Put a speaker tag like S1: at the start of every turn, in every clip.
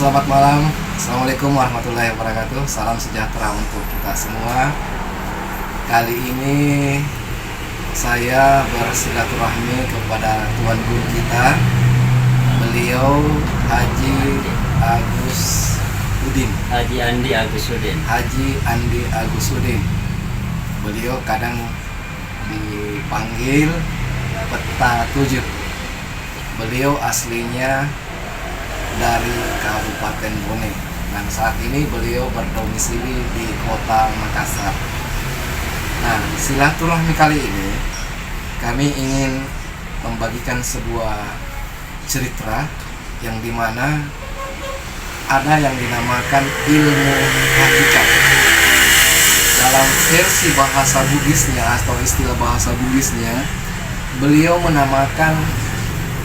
S1: Selamat malam. Assalamualaikum warahmatullahi wabarakatuh. Salam sejahtera untuk kita semua. Kali ini saya bersilaturahmi kepada Tuan Guru kita. Beliau Haji Agus Udin.
S2: Haji Andi Agusudin.
S1: Haji Andi Agusudin. Beliau kadang dipanggil Peta 7. Beliau aslinya dari Kabupaten Bone. Dan saat ini beliau berdomisili di Kota Makassar. Nah, silaturahmi kali ini kami ingin membagikan sebuah cerita yang dimana ada yang dinamakan ilmu hakikat. Dalam versi bahasa Bugisnya atau istilah bahasa Bugisnya, beliau menamakan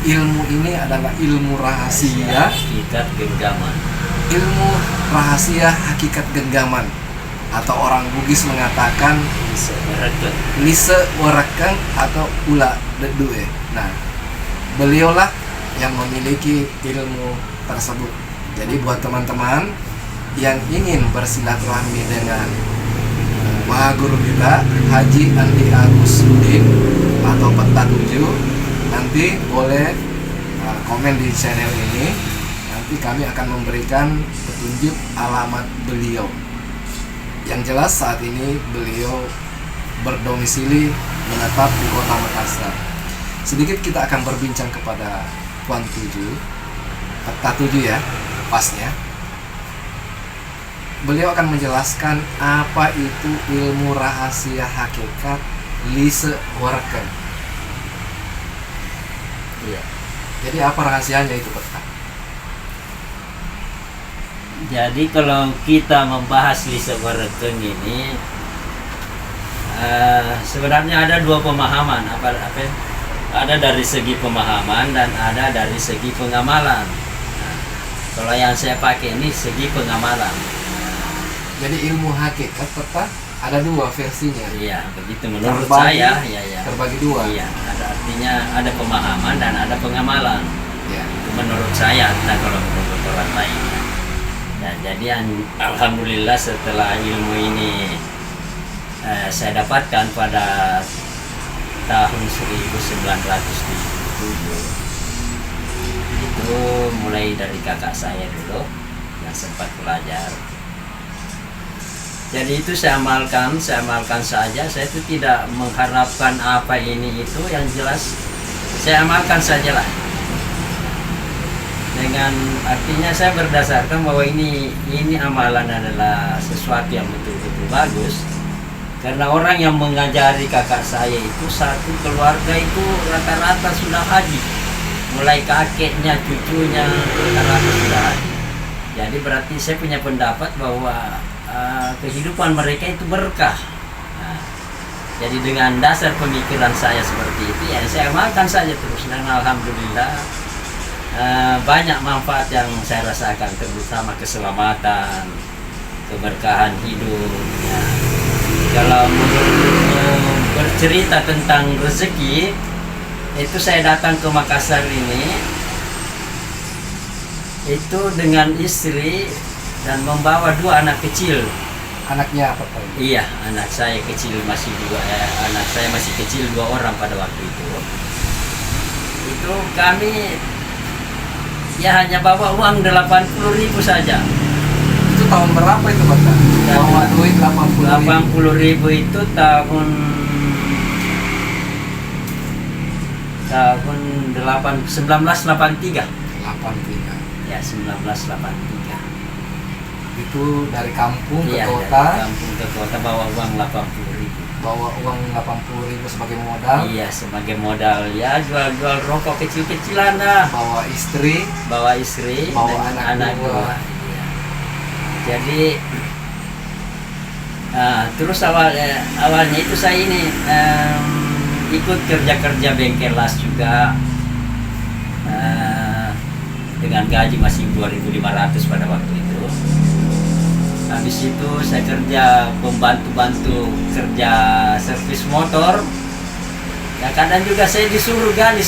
S1: ilmu ini adalah ilmu rahasia
S2: Hakikat genggaman.
S1: ilmu rahasia hakikat genggaman, atau orang Bugis mengatakan lise warakang atau ula dedue. Nah, beliaulah yang memiliki ilmu tersebut. Jadi buat teman-teman yang ingin bersilaturahmi dengan Maha Guru kita Haji Andi Agusudin atau Peta 7, nanti boleh komen di channel ini. Nanti kami akan memberikan petunjuk alamat beliau. Yang jelas saat ini beliau berdomisili menetap di Kota Makassar. Sedikit kita akan berbincang kepada Tuan 7, Peta 7 ya, pasnya. Beliau akan menjelaskan apa itu ilmu rahasia hakikat lise warken.
S2: Iya.
S1: Jadi apa rahasianya itu, Peta?
S2: Jadi kalau kita membahas lise warken ini, sebenarnya ada dua pemahaman. Ada dari segi pemahaman dan ada dari segi pengamalan. Nah, kalau yang saya pakai ini segi pengamalan.
S1: Jadi ilmu hakikat, Peta, ada dua versinya.
S2: Iya, begitu menurut
S1: Terbagi-
S2: saya. Ya.
S1: Terbagi dua.
S2: Iya, artinya ada pemahaman dan ada pengamalan.
S1: Ya.
S2: Itu menurut saya, nah kalau menurut orang lain. Nah, jadi alhamdulillah setelah ilmu ini saya dapatkan pada tahun 1977. Itu mulai dari kakak saya dulu yang sempat belajar. Jadi itu saya amalkan saja. Saya itu tidak mengharapkan apa ini itu, yang jelas saya amalkan sajalah. Dengan artinya saya berdasarkan bahwa ini amalan adalah sesuatu yang betul-betul bagus. Karena orang yang mengajari kakak saya itu satu keluarga itu rata-rata sudah haji. Mulai kakeknya, cucunya rata-rata sudah haji. Jadi berarti saya punya pendapat bahwa kehidupan mereka itu berkah. Nah, jadi dengan dasar pemikiran saya seperti itu, ya saya amalkan saja terus, dan alhamdulillah banyak manfaat yang saya rasakan, terutama keselamatan, keberkahan hidup. Ya. Kalau bercerita tentang rezeki, itu saya datang ke Makassar ini itu dengan istri dan membawa dua anak kecil.
S1: Anaknya apa, Pak?
S2: Iya, anak saya kecil masih kecil 2 orang pada waktu itu. Itu kami ya hanya bawa uang 80.000 saja.
S1: Itu tahun berapa itu, Pak? Bawa duit 80.000.
S2: 80.000 itu tahun 1983.
S1: 83.
S2: Ya, 1983.
S1: Itu dari kampung ke
S2: Iya,
S1: kota,
S2: dari kampung ke kota bawa uang 80.000.
S1: bawa uang 80.000 sebagai modal,
S2: Iya, sebagai modal ya, jual-jual rokok kecil-kecilan dah.
S1: bawa istri,
S2: Bawa istri,
S1: bawa
S2: dan
S1: anak dua.
S2: Iya. Jadi terus awalnya itu saya ini ikut kerja bengkel las juga, dengan gaji masih 2.500 pada waktu itu. Habis itu saya kerja pembantu kerja servis motor. Ya kadang juga saya disuruh gali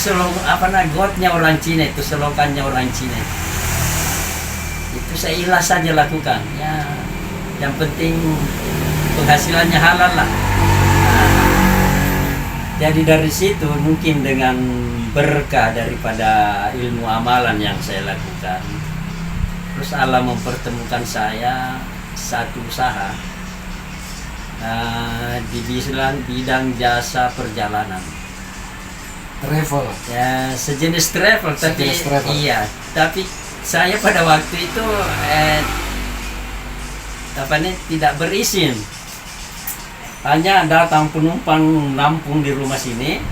S2: gotnya orang Cina itu, selokannya orang Cina. Itu saya ikhlas saja lakukan. Ya, yang penting penghasilannya halal lah. Nah, jadi dari situ mungkin dengan berkah daripada ilmu amalan yang saya lakukan, terus Allah mempertemukan saya satu usaha di bidang jasa perjalanan.
S1: Travel.
S2: Ya, sejenis travel, tapi
S1: Sejenis travel.
S2: iya, tapi saya pada waktu itu tidak berizin. Hanya datang penumpang nampung di rumah sini,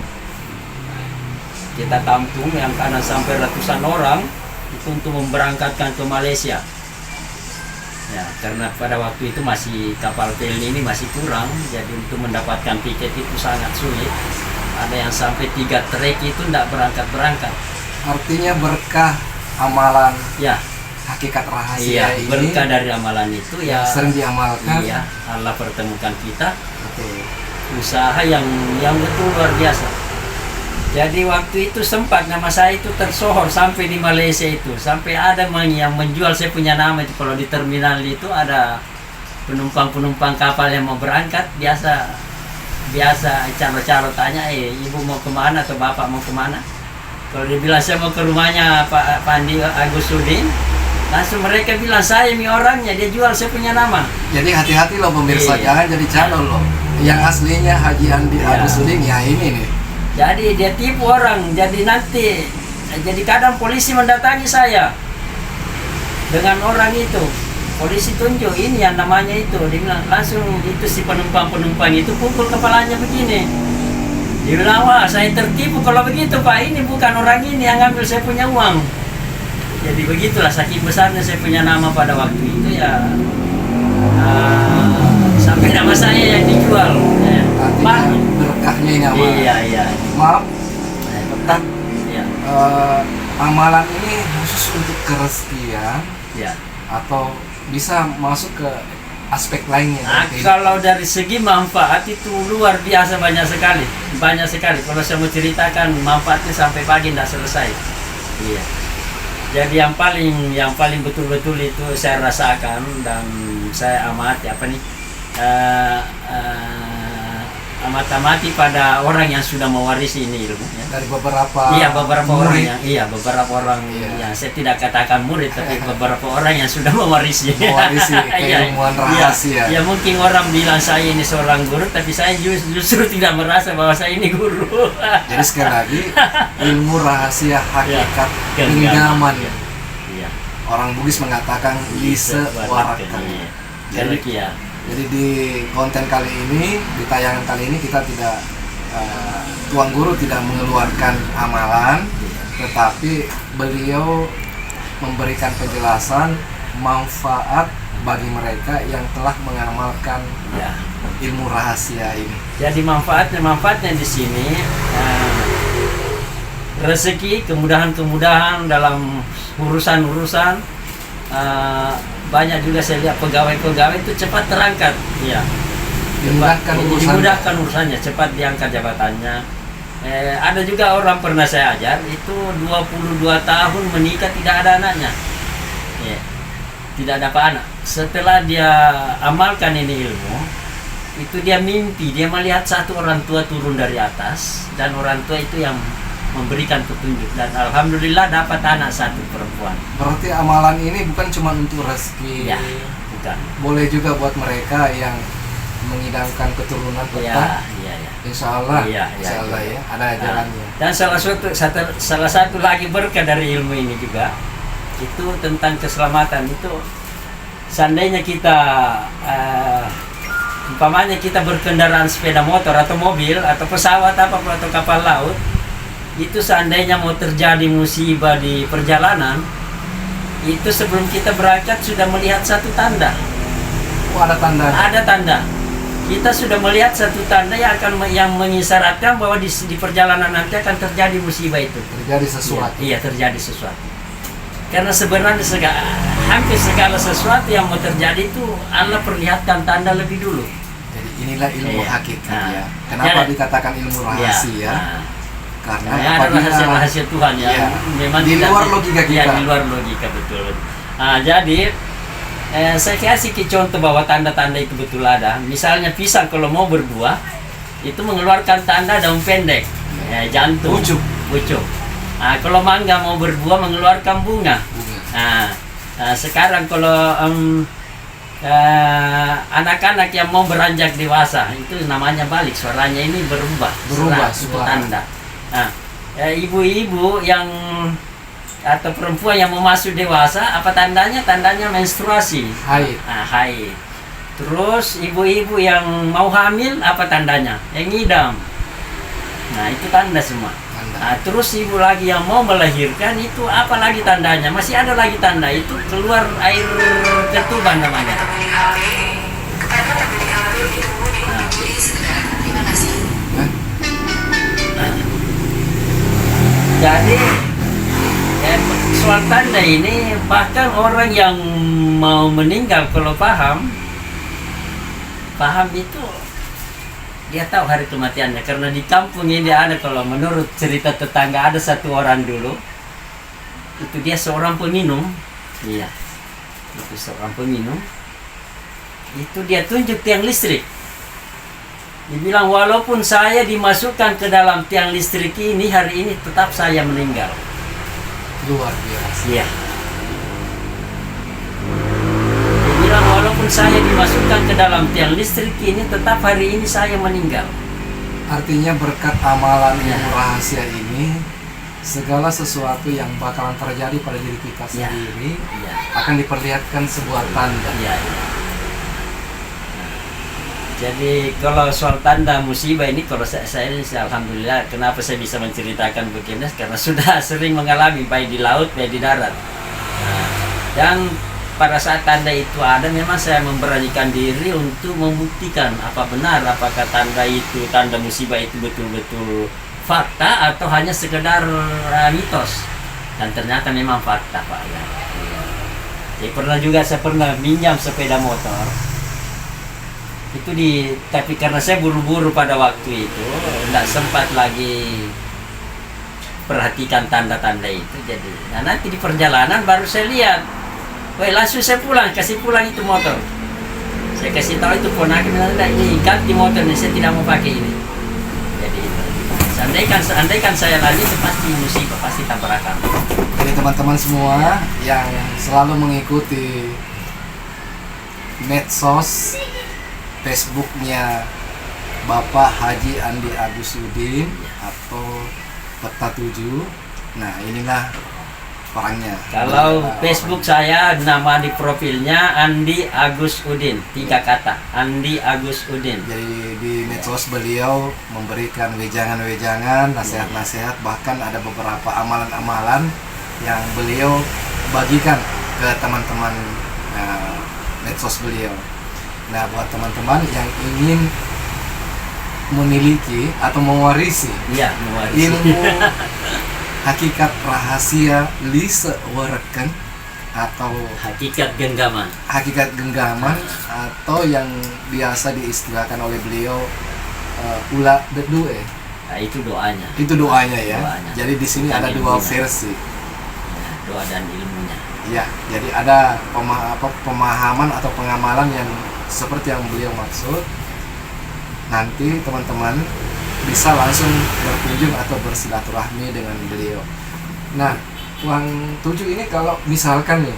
S2: kita tampung yang kanan sampai ratusan orang itu untuk memberangkatkan ke Malaysia. Ya, karena pada waktu itu masih kapal pelni ini masih kurang, jadi untuk mendapatkan tiket itu sangat sulit. Ada yang sampai 3 trek itu tidak berangkat.
S1: Artinya berkah amalan
S2: Ya,
S1: hakikat rahasia
S2: iya,
S1: ini
S2: berkah dari amalan itu ya
S1: sering diamalkan.
S2: iya, Allah pertemukan kita
S1: Betul.
S2: usaha yang betul luar biasa. Jadi waktu itu sempat nama saya itu tersohor sampai di Malaysia itu, sampai ada yang menjual saya punya nama itu. Kalau di terminal itu ada penumpang kapal yang mau berangkat, biasa calo-calo tanya, ibu mau kemana atau bapak mau kemana? Kalau dia bilang saya mau ke rumahnya Pak Pandi Agus Sudin, langsung mereka bilang saya ini orangnya, dia jual saya punya nama.
S1: Jadi hati-hati loh pemirsa,
S2: Iya.
S1: jangan jadi calo loh. Yang aslinya Haji Andi
S2: Iya.
S1: Agus Suding ya ini nih.
S2: Jadi dia tipu orang, jadi kadang polisi mendatangi saya dengan orang itu. Polisi tunjuk ini yang namanya itu, dia bilang langsung itu si penumpang itu pukul kepalanya begini. Dia bilang, wah saya tertipu kalau begitu Pak, ini bukan orang ini yang ngambil saya punya uang. Jadi begitulah saking besarnya saya punya nama pada waktu itu ya, sampai nama saya yang dijual. Ya.
S1: Artinya berkahnya ini amalan.
S2: Iya.
S1: Maaf, Ustaz,
S2: Iya.
S1: amalan ini khusus untuk kerezekian
S2: Iya.
S1: atau bisa masuk ke aspek lainnya?
S2: Kalau dari segi manfaat itu luar biasa banyak sekali. Kalau saya mau ceritakan manfaatnya sampai pagi tidak selesai. Iya. Jadi yang paling betul-betul itu saya rasakan dan saya amati amati pada orang yang sudah mewarisi ini ilmu. Ya.
S1: Dari beberapa
S2: Orang
S1: murid.
S2: yang yang saya tidak katakan murid, tapi beberapa orang yang sudah mewarisi
S1: Mewarisi keilmuan rahasia.
S2: Ya mungkin orang bilang saya ini seorang guru, tapi saya justru tidak merasa bahwa saya ini guru.
S1: Jadi sekali lagi ilmu rahasia hakikat
S2: Genggaman.
S1: genggaman.
S2: Iya.
S1: Orang Bugis mengatakan lise warakan. Jadi di konten kali ini, di tayangan kali ini kita tidak Tuan Guru tidak mengeluarkan amalan, tetapi beliau memberikan penjelasan manfaat bagi mereka yang telah mengamalkan ilmu rahasia ini.
S2: Jadi manfaatnya di sini rezeki, kemudahan dalam urusan banyak juga saya lihat pegawai itu cepat terangkat, ya. Dimudahkan urusannya, cepat diangkat jabatannya. Ada juga orang pernah saya ajar itu 22 tahun menikah tidak ada anaknya, ya. Tidak dapat anak. Setelah dia amalkan ini ilmu, itu dia mimpi, dia melihat satu orang tua turun dari atas dan orang tua itu yang memberikan petunjuk dan alhamdulillah dapat anak satu perempuan.
S1: Berarti amalan ini bukan cuma untuk rezeki,
S2: Ya, bukan.
S1: boleh juga buat mereka yang mengidamkan keturunan petah.
S2: Ya.
S1: Insya Allah,
S2: Iya,
S1: ya, ada jalannya.
S2: Dan salah satu lagi berkah dari ilmu ini juga itu tentang keselamatan itu. Seandainya kita umpamanya kita berkendaraan sepeda motor atau mobil atau pesawat atau kapal laut, itu seandainya mau terjadi musibah di perjalanan, itu sebelum kita berangkat sudah melihat satu tanda.
S1: Oh, ada tanda.
S2: Ada tanda. Kita sudah melihat satu tanda yang mengisyaratkan bahwa di perjalanan nanti akan terjadi musibah itu.
S1: Terjadi sesuatu.
S2: Iya, terjadi sesuatu. Karena sebenarnya hampir segala sesuatu yang mau terjadi itu Allah perlihatkan tanda lebih dulu.
S1: Jadi inilah ilmu hakikat ya. Kenapa
S2: Jadi,
S1: dikatakan ilmu rahasia? Karena
S2: ada rahasia Tuhan yang
S1: iya,
S2: memang
S1: di
S2: tidak
S1: luar logika kita.
S2: Iya, di luar logika, betul. Jadi saya kasih ke contoh bahwa tanda-tanda itu betul ada. Misalnya pisang kalau mau berbuah itu mengeluarkan tanda daun pendek, jantung, pucuk. Nah, kalau mangga mau berbuah mengeluarkan bunga. Nah, sekarang kalau anak-anak yang mau beranjak dewasa itu namanya balik, suaranya ini berubah itu tanda. Nah, ibu-ibu yang atau perempuan yang mau masuk dewasa apa tandanya? Tandanya menstruasi, haid. Terus ibu-ibu yang mau hamil apa tandanya? Yang ngidam. Nah, itu tanda semua. Nah, terus ibu lagi yang mau melahirkan itu apa lagi tandanya? Masih ada lagi tanda, itu keluar air ketuban namanya. Jadi soal tanda ini bahkan orang yang mau meninggal kalau paham itu dia tahu hari kematiannya, karena di kampung ini ada, kalau menurut cerita tetangga ada satu orang dulu itu dia seorang peminum, itu seorang peminum, itu dia tunjuk tiang listrik, dibilang walaupun saya dimasukkan ke dalam tiang listrik ini hari ini tetap saya meninggal.
S1: Luar biasa.
S2: Iya. Dia bilang walaupun saya dimasukkan ke dalam tiang listrik ini tetap hari ini saya meninggal.
S1: Artinya berkat amalan yang rahasia ini, segala sesuatu yang bakalan terjadi pada diri kita sendiri akan diperlihatkan sebuah tanda.
S2: Jadi kalau soal tanda musibah ini, kalau saya ini alhamdulillah, kenapa saya bisa menceritakan begini, karena sudah sering mengalami baik di laut baik di darat. Dan pada saat tanda itu ada, memang saya memberanikan diri untuk membuktikan apa benar, apakah tanda itu, tanda musibah itu betul-betul fakta atau hanya sekedar mitos. Dan ternyata memang fakta, Pak. Jadi saya pernah minjam sepeda motor. Itu tapi karena saya buru-buru pada waktu itu, tidak sempat lagi perhatikan tanda-tanda itu. Jadi, nanti di perjalanan baru saya lihat, langsung saya kasih pulang itu motor. Saya kasih tahu itu ponakan, ini ganti motor ini, saya tidak mau pakai ini. Jadi, seandainya saya lagi, itu pasti musibah, pasti tabrakan.
S1: Jadi teman-teman semua yang selalu mengikuti medsos Facebooknya Bapak Haji Andi Agus Udin atau Peta 7. Nah, inilah orangnya.
S2: Kalau Facebook saya, nama di profilnya Andi Agus Udin, 3 kata, Andi Agus Udin.
S1: Jadi di medsos beliau memberikan wejangan-wejangan, nasihat-nasihat, bahkan ada beberapa amalan-amalan yang beliau bagikan ke teman-teman medsos beliau. Nah, buat teman-teman yang ingin memiliki atau mewarisi ilmu hakikat rahasia lise wereken atau
S2: hakikat genggaman
S1: atau yang biasa diistilahkan oleh beliau ula dedue.
S2: Nah, itu doanya.
S1: Itu doanya ya. Jadi di sini ada dua versi.
S2: Doa dan ilmunya.
S1: Ya, jadi ada pemahaman atau pengamalan yang seperti yang beliau maksud. Nanti teman-teman bisa langsung berkunjung atau bersilaturahmi dengan beliau. Nah, Uang 7 ini kalau misalkan nih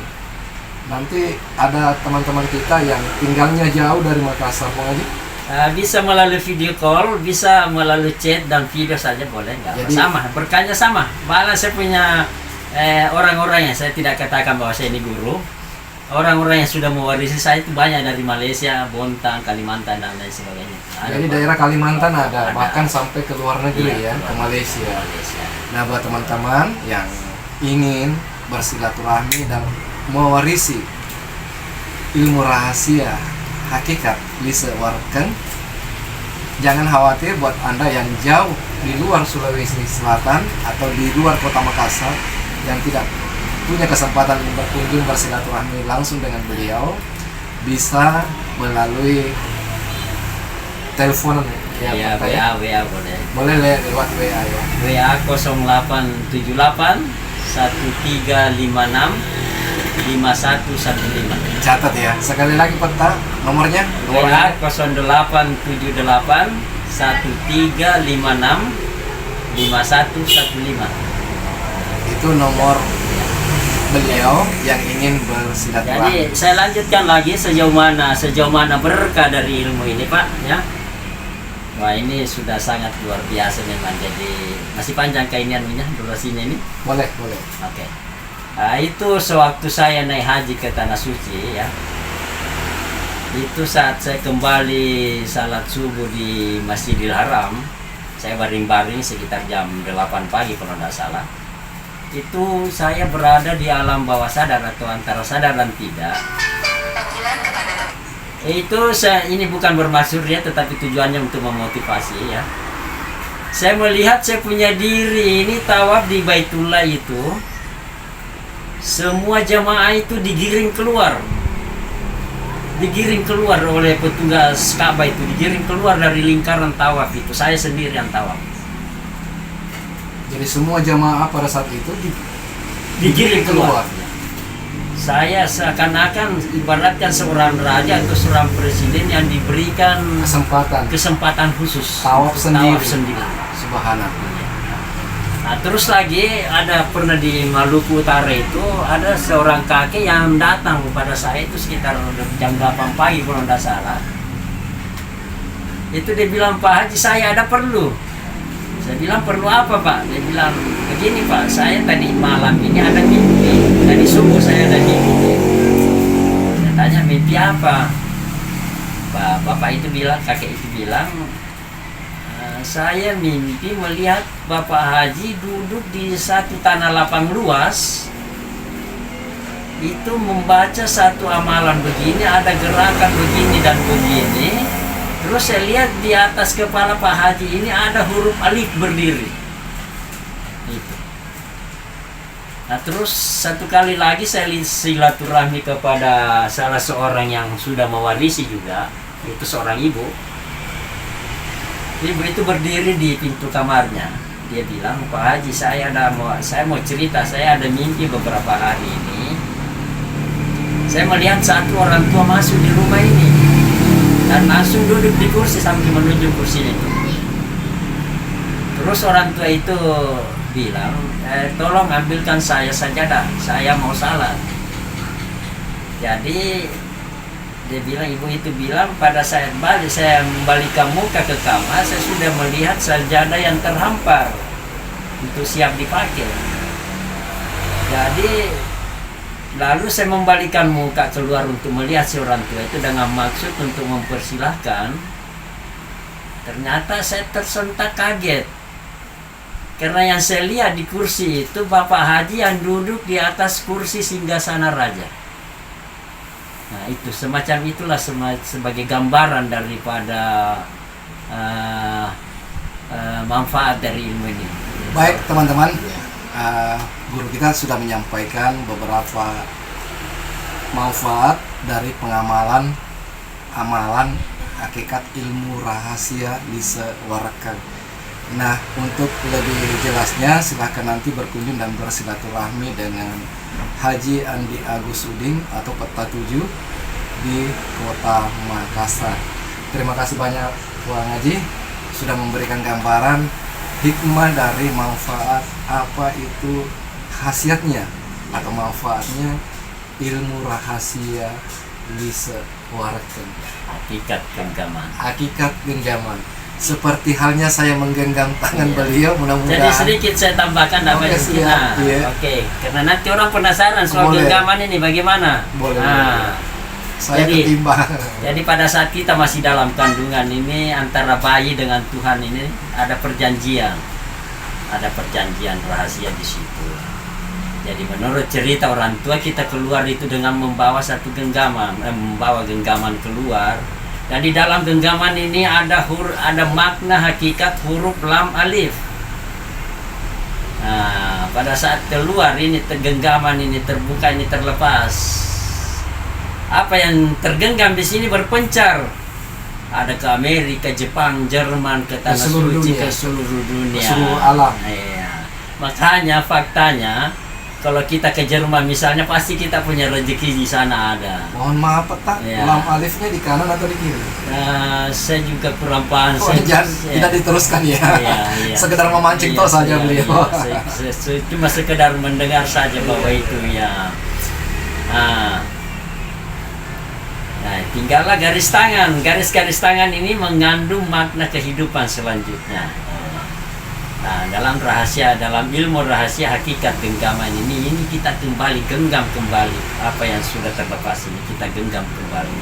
S1: nanti ada teman-teman kita yang tinggalnya jauh dari Makassar, Bang Haji,
S2: bisa melalui video call, bisa melalui chat dan video saja boleh, nggak sama, berkanya sama. Malah saya punya orang-orang yang saya tidak katakan bahwa saya ini guru. Orang-orang yang sudah mewarisi saya itu banyak dari Malaysia, Bontang, Kalimantan dan lain sebagainya.
S1: Jadi daerah Kalimantan ada, bahkan sampai ke luar negeri ke Malaysia. Nah, buat teman-teman yang ingin bersilaturahmi dan mewarisi ilmu rahasia hakikat lise wereken, jangan khawatir. Buat Anda yang jauh di luar Sulawesi Selatan atau di luar kota Makassar yang tidak punya kesempatan berkunjung bersilaturahmi langsung dengan beliau, bisa melalui telepon
S2: WA boleh.
S1: Boleh lewat WA ya.
S2: WA 0878 1356 5115.
S1: Catat ya. Sekali lagi peta nomornya.
S2: WA 0878 1356 5115.
S1: Itu nomor beliau yang ingin bersilaturahmi.
S2: Jadi saya lanjutkan lagi sejauh mana berkah dari ilmu ini, Pak, ya. Wah, ini sudah sangat luar biasa memang. Jadi masih panjang kainiannya durasinya ini.
S1: Boleh.
S2: Oke. Nah, itu sewaktu saya naik haji ke Tanah Suci, ya. Itu saat saya kembali salat subuh di Masjidil Haram, saya baring-baring sekitar jam 8 pagi kalau tidak salah. Itu saya berada di alam bawah sadar atau antara sadar dan tidak. Itu ini bukan bermaksud ya, tetapi tujuannya untuk memotivasi, ya. Saya melihat saya punya diri ini tawaf di Baitullah itu, semua jamaah itu digiring keluar oleh petugas Ka'bah, itu digiring keluar dari lingkaran tawaf itu. Saya sendiri yang tawaf.
S1: Jadi semua jamaah pada saat itu
S2: digiring keluar. Saya seakan-akan ibaratkan seorang raja atau seorang presiden yang diberikan kesempatan khusus
S1: tawaf sendiri.
S2: Subhanallah. Nah, terus lagi ada pernah di Maluku Utara itu ada seorang kakek yang datang pada saya itu sekitar jam 8 pagi kalau tidak salah. Itu dia bilang, "Pak Haji, saya ada perlu." Saya bilang, "Perlu apa, Pak?" Dia bilang, "Begini, Pak, saya tadi malam ini ada mimpi. Tadi subuh saya ada mimpi." Saya tanya, "Mimpi apa?" Bapak itu bilang, kakek itu bilang, "Saya mimpi melihat Bapak Haji duduk di satu tanah lapang luas, itu membaca satu amalan begini, ada gerakan begini dan begini. Terus saya lihat di atas kepala Pak Haji ini ada huruf alif berdiri." Itu. Nah, terus satu kali lagi saya silaturahmi kepada salah seorang yang sudah mewarisi juga, itu seorang ibu. Ibu itu berdiri di pintu kamarnya. Dia bilang, "Pak Haji, saya mau cerita, saya ada mimpi beberapa hari ini. Saya melihat satu orang tua masuk di rumah ini dan langsung duduk di kursi sambil menunjuk kursi itu. Terus orang tua itu bilang, tolong ambilkan saya sajadah, saya mau salat." Jadi dia bilang, ibu itu bilang, pada saat saya membalikkan muka ke kamar, saya sudah melihat sajadah yang terhampar untuk siap dipakai. Jadi lalu saya membalikkan muka keluar untuk melihat si orang tua itu dengan maksud untuk mempersilahkan. Ternyata saya tersentak kaget, karena yang saya lihat di kursi itu Bapak Haji yang duduk di atas kursi singgasana raja. Nah, itu semacam itulah sebagai gambaran daripada manfaat dari ilmu ini.
S1: Baik teman-teman, guru kita sudah menyampaikan beberapa manfaat dari amalan hakikat ilmu rahasia Lise Warakan. Nah, untuk lebih jelasnya silahkan nanti berkunjung dan bersilaturahmi dengan Haji Andi Agus Uding atau Peta 7 di Kota Makassar. Terima kasih banyak Tuan Haji sudah memberikan gambaran hikmah dari manfaat apa itu khasiatnya atau manfaatnya ilmu rahasia Lise Warakan. Hakikat genggaman. Seperti halnya saya menggenggam tangan beliau, mudah-mudahan.
S2: Jadi sedikit saya tambahkan apa Oke, karena nanti orang penasaran soal genggaman ini bagaimana.
S1: Boleh. Saya ketimbang.
S2: Jadi pada saat kita masih dalam kandungan ini, antara bayi dengan Tuhan ini ada perjanjian rahasia di situ. Jadi menurut cerita orang tua, kita keluar itu dengan membawa satu genggaman, membawa genggaman keluar. Dan di dalam genggaman ini ada makna hakikat huruf lam alif. Nah, pada saat keluar ini genggaman ini terbuka, ini terlepas. Apa yang tergenggam di sini berpencar. Ada ke Amerika, Jepang, Jerman, ke Tanah Suci, ke seluruh dunia.
S1: Seluruh alam.
S2: Iya. Makanya faktanya kalau kita ke Jerman misalnya pasti kita punya rezeki di sana ada.
S1: Mohon maaf Pak,
S2: Ya.
S1: lam alifnya di kanan atau di kiri?
S2: Saya juga kurang paham.
S1: Oh, tidak diteruskan ya.
S2: Iya.
S1: Sekedar memancing toh saja beliau.
S2: Cuma sekedar mendengar saja bahwa itu ya. Nah, tinggallah garis tangan. Garis-garis tangan ini mengandung makna kehidupan selanjutnya. Nah, dalam ilmu rahasia hakikat genggaman ini kita genggam kembali apa yang sudah terlepas ini, kita genggam kembali.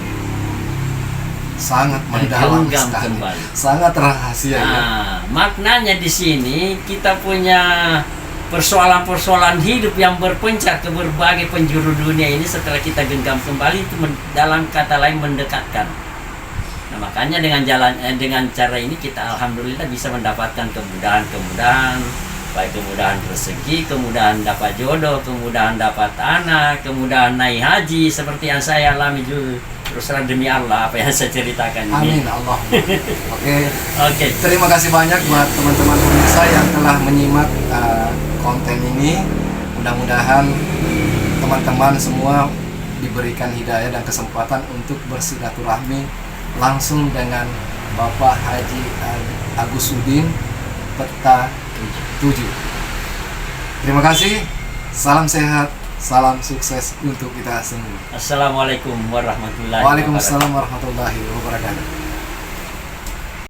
S1: Sangat mendalam
S2: Genggam
S1: sekali.
S2: kembali.
S1: Sangat rahasia ya.
S2: Maknanya di sini kita punya persoalan-persoalan hidup yang berpencar ke berbagai penjuru dunia ini setelah kita genggam kembali itu dalam kata lain mendekatkan. Nah, makanya dengan cara ini kita alhamdulillah bisa mendapatkan kemudahan-kemudahan, baik kemudahan rezeki, kemudahan dapat jodoh, kemudahan dapat anak, kemudahan naik haji seperti yang saya alami juga. Terus terang demi Allah apa yang saya ceritakan ini.
S1: Amin Allah. Oke.
S2: Oke.
S1: Terima kasih banyak buat teman-teman pemirsa yang telah menyimak konten ini. Mudah-mudahan teman-teman semua diberikan hidayah dan kesempatan untuk bersilaturahmi langsung dengan Bapak Haji Agus Udin Peta 7. Terima kasih. Salam sehat, salam sukses untuk kita semua.
S2: Assalamualaikum warahmatullahi wabarakatuh.
S1: Waalaikumsalam warahmatullahi wabarakatuh.